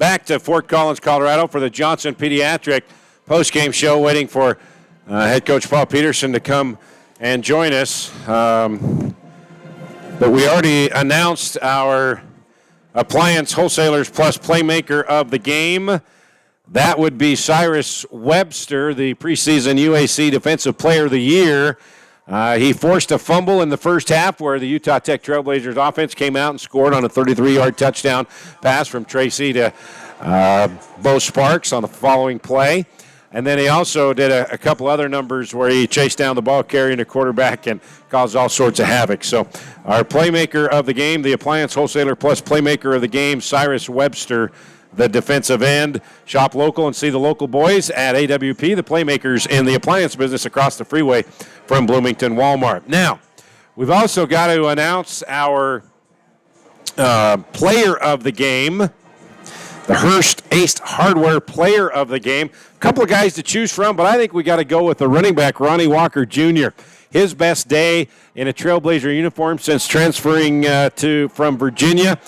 back to Fort Collins, Colorado for the Johnson Pediatric postgame show, waiting for head coach Paul Peterson to come and join us. But we already announced our Appliance Wholesalers Plus Playmaker of the game. That would be Cyrus Webster, the preseason UAC Defensive Player of the Year. He forced a fumble in the first half where the Utah Tech Trailblazers offense came out and scored on a 33-yard touchdown pass from Tracy to Bo Sparks on the following play. And then he also did a couple other numbers where he chased down the ball carrying the quarterback and caused all sorts of havoc. So our playmaker of the game, the Appliance Wholesaler Plus Playmaker of the game, Cyrus Webster, the defensive end. Shop local and see the local boys at AWP, the playmakers in the appliance business across the freeway from Bloomington Walmart. Now, we've also got to announce our player of the game, the Hearst Ace Hardware player of the game. A couple of guys to choose from, but I think we got to go with the running back, Ronnie Walker Jr. His best day in a Trailblazer uniform since transferring from Virginia.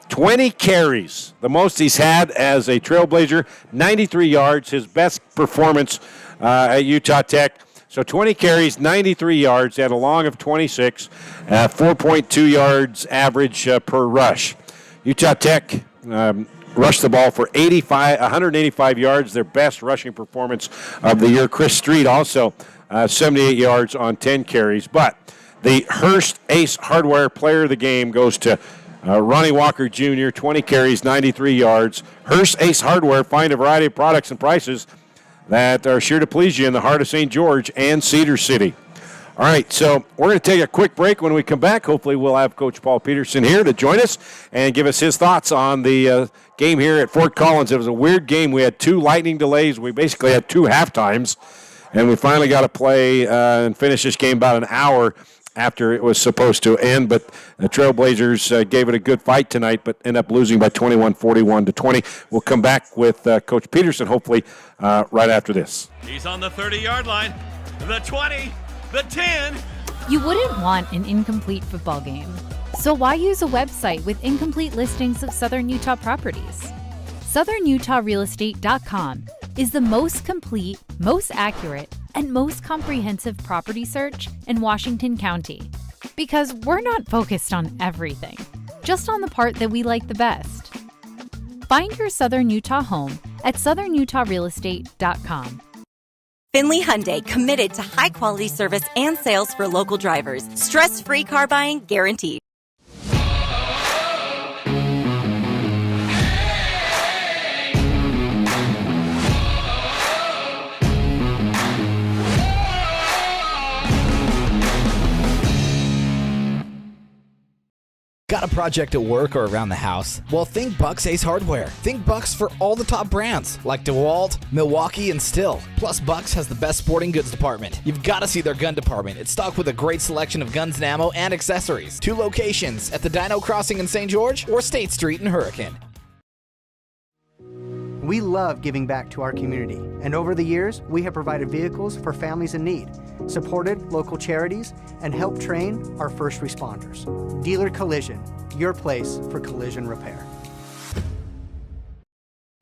20 carries, the most he's had as a Trailblazer, 93 yards, his best performance at Utah Tech. So 20 carries, 93 yards, had a long of 26, 4.2 yards average per rush. Utah Tech rushed the ball for 185 yards, their best rushing performance of the year. Chris Street also 78 yards on 10 carries. But the Hearst Ace Hardware player of the game goes to Ronnie Walker Jr., 20 carries, 93 yards. Hearst Ace Hardware, find a variety of products and prices that are sure to please you in the heart of St. George and Cedar City. All right, so we're going to take a quick break. When we come back, hopefully we'll have Coach Paul Peterson here to join us and give us his thoughts on the game here at Fort Collins. It was a weird game. We had 2 lightning delays. We basically had 2 halftimes, and we finally got to play and finish this game about an hour after it was supposed to end. But the Trailblazers gave it a good fight tonight, but ended up losing by 21, 41-20. We'll come back with Coach Peterson, hopefully, right after this. He's on the 30-yard line, the 20, the 10. You wouldn't want an incomplete football game. So why use a website with incomplete listings of Southern Utah properties? SouthernUtahRealestate.com is the most complete, most accurate, and most comprehensive property search in Washington County. Because we're not focused on everything, just on the part that we like the best. Find your Southern Utah home at SouthernUtahRealestate.com. Finley Hyundai, committed to high-quality service and sales for local drivers. Stress-free car buying guaranteed. Got a project at work or around the house? Well, think Bucks Ace Hardware. Think Bucks for all the top brands like DeWalt, Milwaukee, and Stihl. Plus, Bucks has the best sporting goods department. You've got to see their gun department. It's stocked with a great selection of guns and ammo and accessories. 2 locations at the Dino Crossing in St. George or State Street in Hurricane. We love giving back to our community, and over the years, we have provided vehicles for families in need, supported local charities, and helped train our first responders. Dealer Collision, your place for collision repair.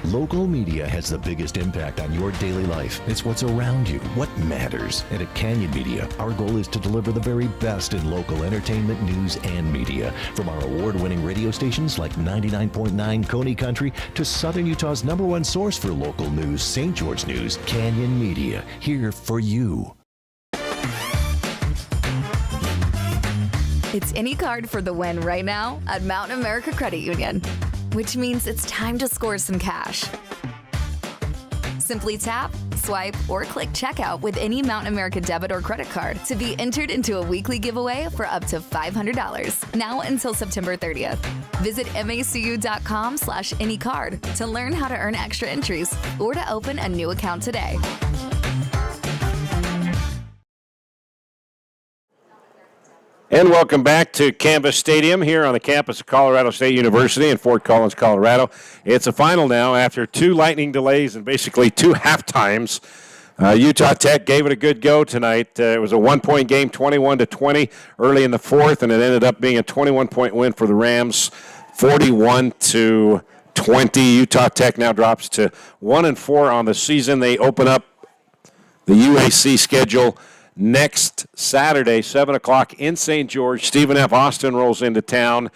Local media has the biggest impact on your daily life. It's what's around you, what matters. And at Canyon Media, our goal is to deliver the very best in local entertainment, news, and media. From our award-winning radio stations like 99.9 Coney Country to Southern Utah's #1 source for local news, St. George News, Canyon Media, here for you. It's any card for the win right now at Mountain America Credit Union, which means it's time to score some cash. Simply tap, swipe, or click checkout with any Mountain America debit or credit card to be entered into a weekly giveaway for up to $500, now until September 30th. Visit macu.com/anycard to learn how to earn extra entries or to open a new account today. And welcome back to Canvas Stadium here on the campus of Colorado State University in Fort Collins, Colorado. It's a final now after 2 lightning delays and basically 2 halftimes. Utah Tech gave it a good go tonight. It was a 1-point game, 21-20 early in the 4th, and it ended up being a 21-point win for the Rams, 41-20. 20. Utah Tech now drops to 1-4 on the season. They open up the UAC schedule next Saturday, 7 o'clock in St. George. Stephen F. Austin rolls into town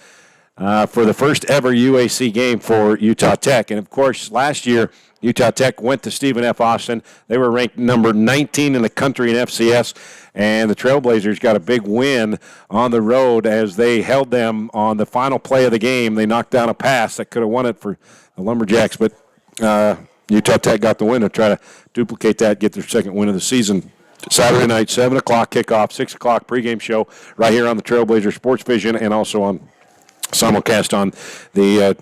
for the first ever UAC game for Utah Tech. And, of course, last year, Utah Tech went to Stephen F. Austin. They were ranked number 19 in the country in FCS, and the Trailblazers got a big win on the road as they held them on the final play of the game. They knocked down a pass that could have won it for the Lumberjacks, but Utah Tech got the win to try to duplicate that, get their second win of the season. Saturday night, 7 o'clock kickoff, 6 o'clock pregame show right here on the Trailblazer Sports Vision and also on simulcast on the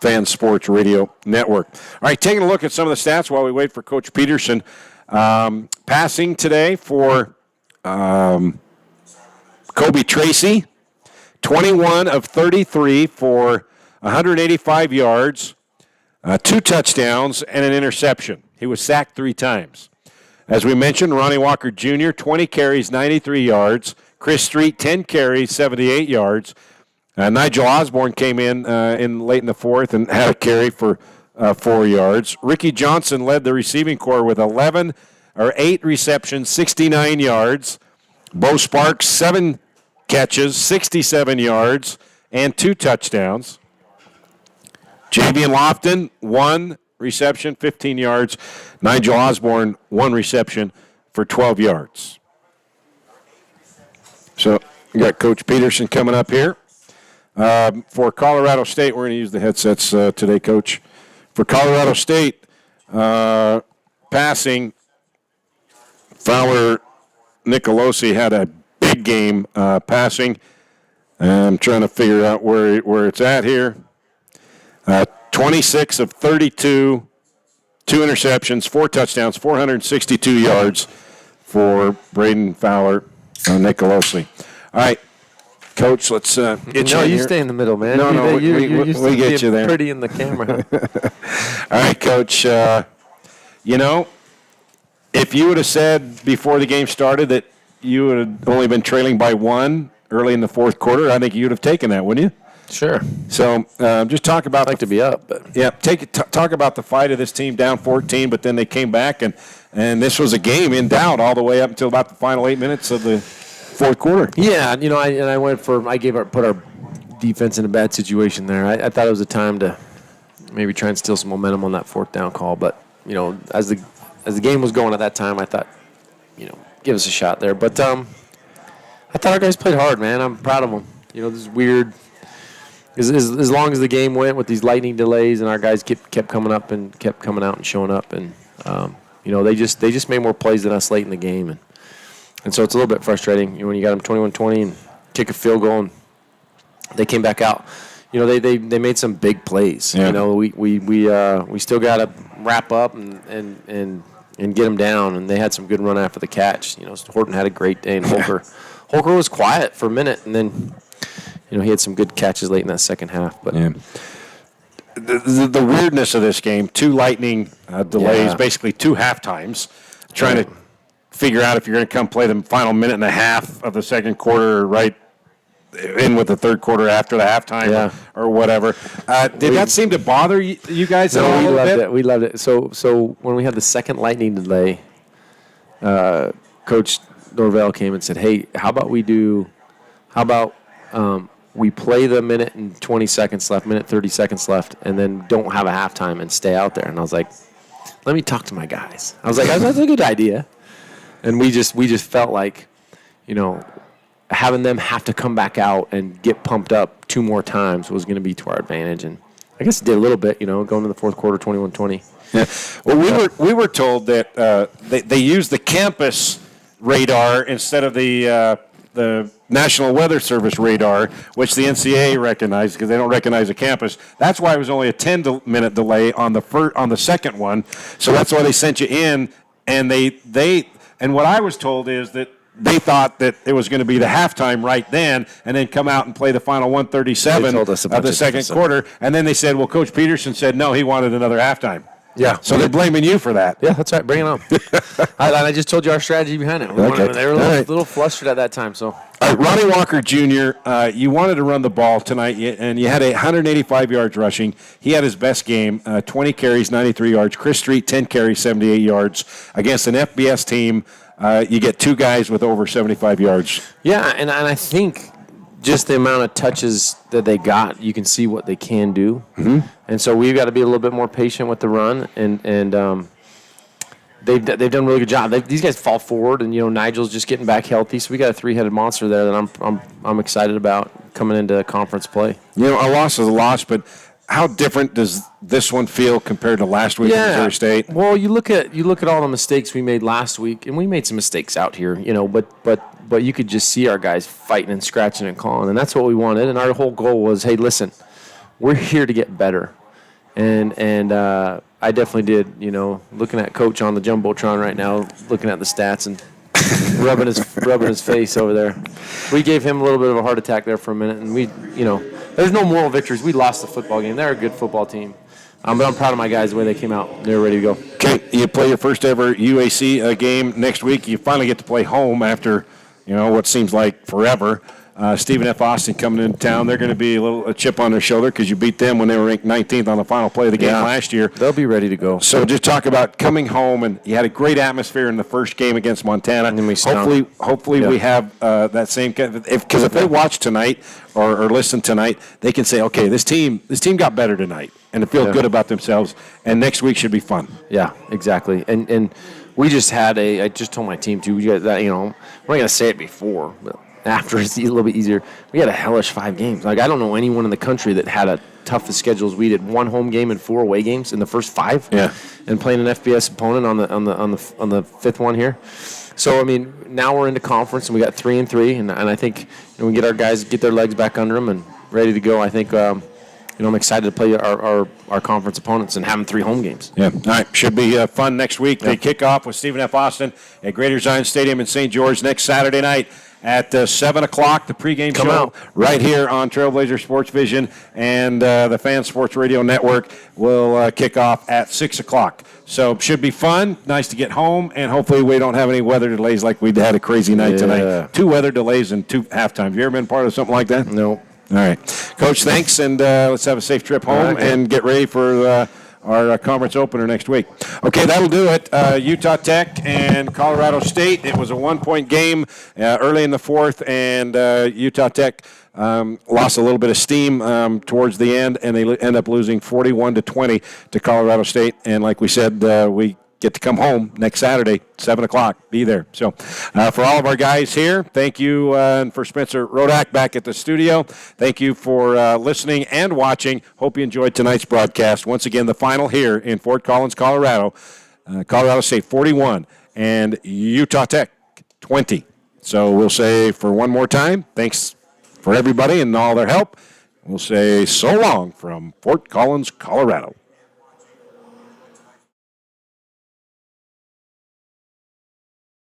Fan Sports Radio Network. All right, taking a look at some of the stats while we wait for Coach Peterson. Passing today for Kobe Tracy, 21 of 33 for 185 yards, 2 touchdowns, and an interception. He was sacked 3 times. As we mentioned, Ronnie Walker Jr., 20 carries, 93 yards. Chris Street, 10 carries, 78 yards. Nigel Osborne came in late in the fourth and had a carry for 4 yards. Ricky Johnson led the receiving corps with 8 receptions, 69 yards. Bo Sparks, 7 catches, 67 yards, and 2 touchdowns. Javian Lofton, 1 reception, 15 yards. Nigel Osborne, 1 reception for 12 yards. So we got Coach Peterson coming up here. For Colorado State, we're going to use the headsets today, Coach. For Colorado State, passing, Fowler Nicolosi had a big game passing. I'm trying to figure out where it's at here. 26 of 32, 2 interceptions, 4 touchdowns, 462 yards for Braden Fowler Nicolosi. All right. Coach, let's get you in you here. stay in the middle, man. No, we get you there. Pretty in the camera. All right, Coach. If you would have said before the game started that you would have only been trailing by 1 early in the fourth quarter, I think you would have taken that, wouldn't you? Sure. So just talk about. I'd like to be up, but yeah, talk about the fight of this team down 14, but then they came back and this was a game in doubt all the way up until about the final 8 minutes of the fourth quarter. Yeah, I put our defense in a bad situation there. I thought it was a time to maybe try and steal some momentum on that fourth down call, but as the game was going at that time, I thought, give us a shot there. But I thought our guys played hard, man. I'm proud of them. This is weird. As long as the game went with these lightning delays and our guys kept coming up and kept coming out and showing up, and they just made more plays than us late in the game, and so it's a little bit frustrating when you got them 21-20 and kick a field goal and they came back out. They made some big plays. Yeah. We still got to wrap up and get them down, and they had some good run after the catch. Horton had a great day, and Holker was quiet for a minute, and then he had some good catches late in that second half. But yeah. The weirdness of this game, 2 lightning delays, basically 2 halftimes, trying to figure out if you're going to come play the final minute and a half of the second quarter right in with the third quarter after the halftime or whatever. Did that seem to bother you guys at all? No, we loved it. We loved it. So when we had the second lightning delay, Coach Norvell came and said, "Hey, how about we play the minute and 20 seconds left, minute 30 seconds left, and then don't have a halftime and stay out there." And I was like, "Let me talk to my guys." I was like, "That's a good idea." And we just felt like, having them have to come back out and get pumped up 2 more times was going to be to our advantage. And I guess it did a little bit, going into the fourth quarter, 21-20. Yeah. Well, we were told that they used the campus radar instead of the National Weather Service radar, which the NCAA recognized because they don't recognize a campus. That's why it was only a 10-minute delay on the second one. So that's why they sent you in, and and what I was told is that they thought that it was going to be the halftime right then and then come out and play the final 137 of the second quarter. And then they said, well, Coach Peterson said no, he wanted another halftime. Yeah. So they're blaming you for that. Yeah, that's right. Bring it on. I just told you our strategy behind it. Okay. They were a little flustered at that time. So All right, Ronnie Walker Jr., you wanted to run the ball tonight, and you had 185 yards rushing. He had his best game, 20 carries, 93 yards. Chris Street, 10 carries, 78 yards. Against an FBS team, you get two guys with over 75 yards. Yeah, and I think just the amount of touches that they got, you can see what they can do. Mm-hmm. And so we've got to be a little bit more patient with the run, and they've done a really good job. These guys fall forward, and Nigel's just getting back healthy, so we got a three-headed monster there that I'm excited about coming into conference play. A loss is a loss, but how different does this one feel compared to last week at Missouri State? Well, you look at all the mistakes we made last week, and we made some mistakes out here, but you could just see our guys fighting and scratching and clawing, and that's what we wanted. And our whole goal was, hey, listen, we're here to get better, and I definitely did. Looking at Coach on the jumbotron right now, looking at the stats and rubbing his face over there. We gave him a little bit of a heart attack there for a minute, and there's no moral victories. We lost the football game. They're a good football team. But I'm proud of my guys the way they came out. They're ready to go. Okay, you play your first ever UAC game next week. You finally get to play home after what seems like forever. Stephen F. Austin coming into town. They're going to be a chip on their shoulder because you beat them when they were ranked 19th on the final play of the game last year. They'll be ready to go. So just talk about coming home, and you had a great atmosphere in the first game against Montana. And then hopefully we have that same because if they watch tonight or listen tonight, they can say, okay, this team got better tonight, and to feel good about themselves. And next week should be fun. Yeah, exactly. And we just had I just told my team too. We got that. We're not going to say it before, but after it's a little bit easier. We had a hellish 5 games. Like, I don't know anyone in the country that had a tough as schedule as we did. 1 home game and 4 away games in the first 5. Yeah. And playing an FBS opponent on the 5th one here. So I mean, now we're into conference and we got 3-3, and I think we get our guys get their legs back under them and ready to go. I think I'm excited to play our conference opponents and having 3 home games. Yeah, all right. Should be fun next week. They kick off with Stephen F. Austin at Greater Zion Stadium in St. George next Saturday night at 7 o'clock, the pregame show right here on Trailblazer Sports Vision, and the Fan Sports Radio Network will kick off at 6 o'clock. So should be fun. Nice to get home, and hopefully we don't have any weather delays like we had a crazy night tonight. 2 weather delays and 2 halftimes. Have you ever been part of something like that? No. All right. Coach, thanks, and let's have a safe trip home and get ready for our conference opener next week. Okay, that'll do it. Utah Tech and Colorado State. It was a 1-point game early in the 4th, and Utah Tech lost a little bit of steam towards the end, and they end up losing 41-20 to Colorado State. And like we said, we get to come home next Saturday, 7 o'clock. Be there. So for all of our guys here, thank you, and for Spencer Rodak back at the studio, thank you for listening and watching. Hope you enjoyed tonight's broadcast. Once again, the final here in Fort Collins, Colorado. Colorado State 41 and Utah Tech 20. So we'll say for one more time, thanks for everybody and all their help. We'll say so long from Fort Collins, Colorado.